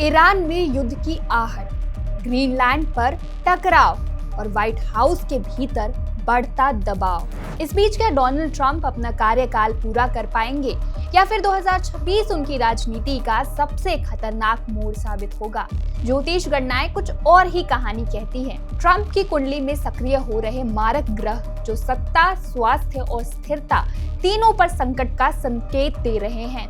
Iran में युद्ध की आहट, ग्रीनलैंड पर टकराव और व्हाइट हाउस के भीतर बढ़ता दबाव। इस बीच क्या डोनाल्ड ट्रंप अपना कार्यकाल पूरा कर पाएंगे या फिर 2026 उनकी राजनीति का सबसे खतरनाक मोड़ साबित होगा? ज्योतिष गणनाएं कुछ और ही कहानी कहती हैं। ट्रंप की कुंडली में सक्रिय हो रहे मारक ग्रह जो सत्ता, स्वास्थ्य और स्थिरता तीनों पर संकट का संकेत दे रहे हैं।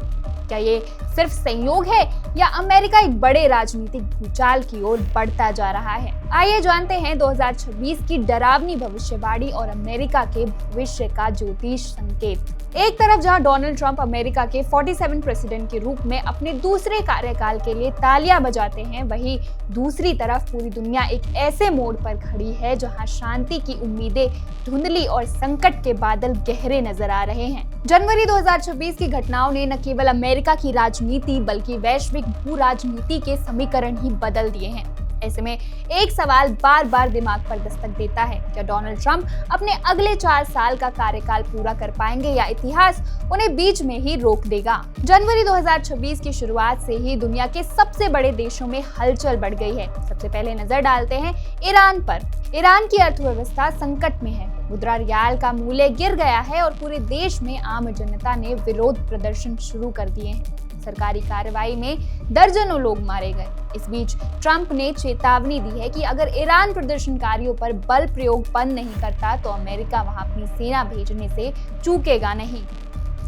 क्या ये सिर्फ संयोग है या अमेरिका एक बड़े राजनीतिक भूचाल की ओर बढ़ता जा रहा है? आइए जानते हैं 2026 की डरावनी भविष्यवाणी और अमेरिका के भविष्य का ज्योतिष संकेत। एक तरफ जहां डोनाल्ड ट्रंप अमेरिका के 47 प्रेसिडेंट के रूप में अपने दूसरे कार्यकाल के लिए तालियां बजाते हैं, वहीं दूसरी तरफ पूरी दुनिया एक ऐसे मोड़ पर खड़ी है जहां शांति की उम्मीदें धुंधली और संकट के बादल गहरे नजर आ रहे हैं। जनवरी 2026 की घटनाओं ने न केवल अमेरिका की राजनीति बल्कि वैश्विक भू राजनीति के समीकरण ही बदल दिए हैं। ऐसे में एक सवाल बार बार दिमाग पर दस्तक देता है, क्या डोनाल्ड ट्रंप अपने अगले 4 साल का कार्यकाल पूरा कर पाएंगे या इतिहास उन्हें बीच में ही रोक देगा? जनवरी 2026 की शुरुआत से ही दुनिया के सबसे बड़े देशों में हलचल बढ़ गई है। सबसे पहले नजर डालते हैं ईरान पर। ईरान की अर्थव्यवस्था संकट में है, मुद्रा रियाल का मूल्य गिर गया है और पूरे देश में आम जनता ने विरोध प्रदर्शन शुरू कर दिए हैं। सरकारी कार्रवाई में दर्जनों लोग मारे गए। इस बीच ट्रंप ने चेतावनी दी है कि अगर ईरान प्रदर्शनकारियों पर बल प्रयोग बंद नहीं करता तो अमेरिका वहां अपनी सेना भेजने से चूकेगा नहीं।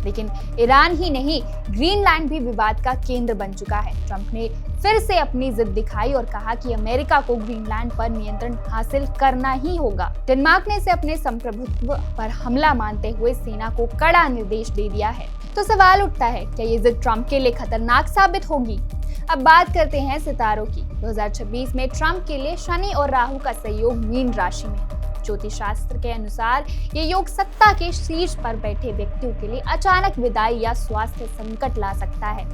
लेकिन ईरान ही नहीं, ग्रीनलैंड भी विवाद का केंद्र बन चुका है। ट्रंप ने फिर से अपनी जिद दिखाई और कहा कि अमेरिका को ग्रीनलैंड पर नियंत्रण हासिल करना ही होगा। डेनमार्क ने इसे अपने संप्रभुत्व पर हमला मानते हुए सेना को कड़ा निर्देश दे दिया है। तो सवाल उठता है, क्या ये जिद ट्रंप के लिए खतरनाक साबित होगी? अब बात करते हैं सितारों की। 2026 में ट्रंप के लिए शनि और राहु का संयोग मीन राशि में। ज्योतिष शास्त्र के अनुसार ये योग सत्ता के शीर्ष पर बैठे व्यक्तियों के लिए अचानक विदाई या स्वास्थ्य संकट ला सकता है।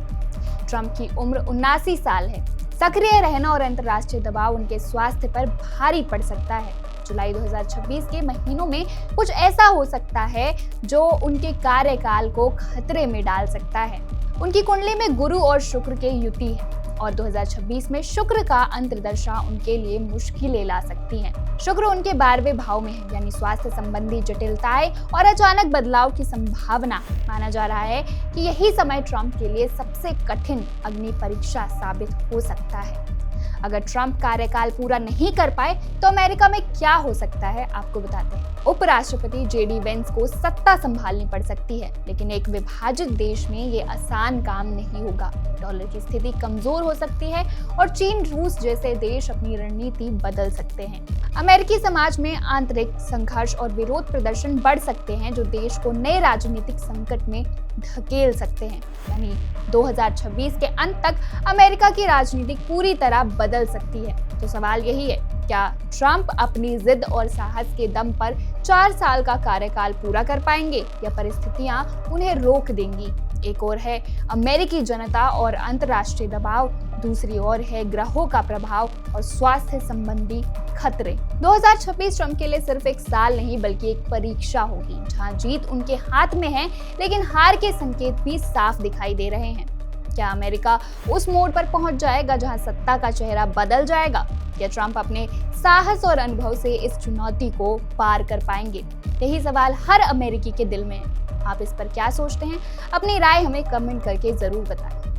ट्रंप की उम्र 79 साल है। सक्रिय रहना और अंतर्राष्ट्रीय दबाव उनके स्वास्थ्य पर भारी पड़ सकता है। जुलाई 2026 के महीनों में कुछ ऐसा हो सकता है जो उनके कार्यकाल को खतरे में डाल सकता है। उनकी कुंडली में गुरु और शुक्र के युति है और 2026 में शुक्र का अंतर्दशा उनके लिए मुश्किलें ला सकती हैं। शुक्र उनके 12वें भाव में है, यानी स्वास्थ्य संबंधी जटिलताएं और अचानक बदलाव की संभावना। माना जा रहा है कि यही समय ट्रंप के लिए सबसे कठिन अग्नि परीक्षा साबित हो सकता है। अगर ट्रंप कार्यकाल पूरा नहीं कर पाए तो अमेरिका में क्या हो सकता है, आपको बताते हैं। उपराष्ट्रपति जेडी वेंस को सत्ता संभालनी पड़ सकती है, लेकिन एक विभाजित देश में ये आसान काम नहीं होगा। डॉलर की स्थिति कमजोर हो सकती है और चीन, रूस जैसे देश अपनी रणनीति बदल सकते हैं। अमेरिकी समाज में आंतरिक संघर्ष और विरोध प्रदर्शन बढ़ सकते हैं जो देश को नए राजनीतिक संकट में धकेल सकते हैं। यानी 2026 के अंत तक अमेरिका की राजनीति पूरी तरह बदल सकती है। तो सवाल यही है, क्या ट्रंप अपनी जिद और साहस के दम पर 4 साल का कार्यकाल पूरा कर पाएंगे या परिस्थितियां उन्हें रोक देंगी? एक ओर है अमेरिकी जनता और अंतर्राष्ट्रीय दबाव, दूसरी ओर है ग्रहों का प्रभाव और स्वास्थ्य संबंधी खतरे। 2026 ट्रंप के लिए सिर्फ एक साल नहीं बल्कि एक परीक्षा होगी, जहां जीत उनके हाथ में है लेकिन हार के संकेत भी साफ दिखाई दे रहे हैं। क्या अमेरिका उस मोड़ पर पहुंच जाएगा जहां सत्ता का चेहरा बदल जाएगा, या ट्रंप अपने साहस और अनुभव से इस चुनौती को पार कर पाएंगे? यही सवाल हर अमेरिकी के दिल में है। आप इस पर क्या सोचते हैं? अपनी राय हमें कमेंट करके जरूर बताएं।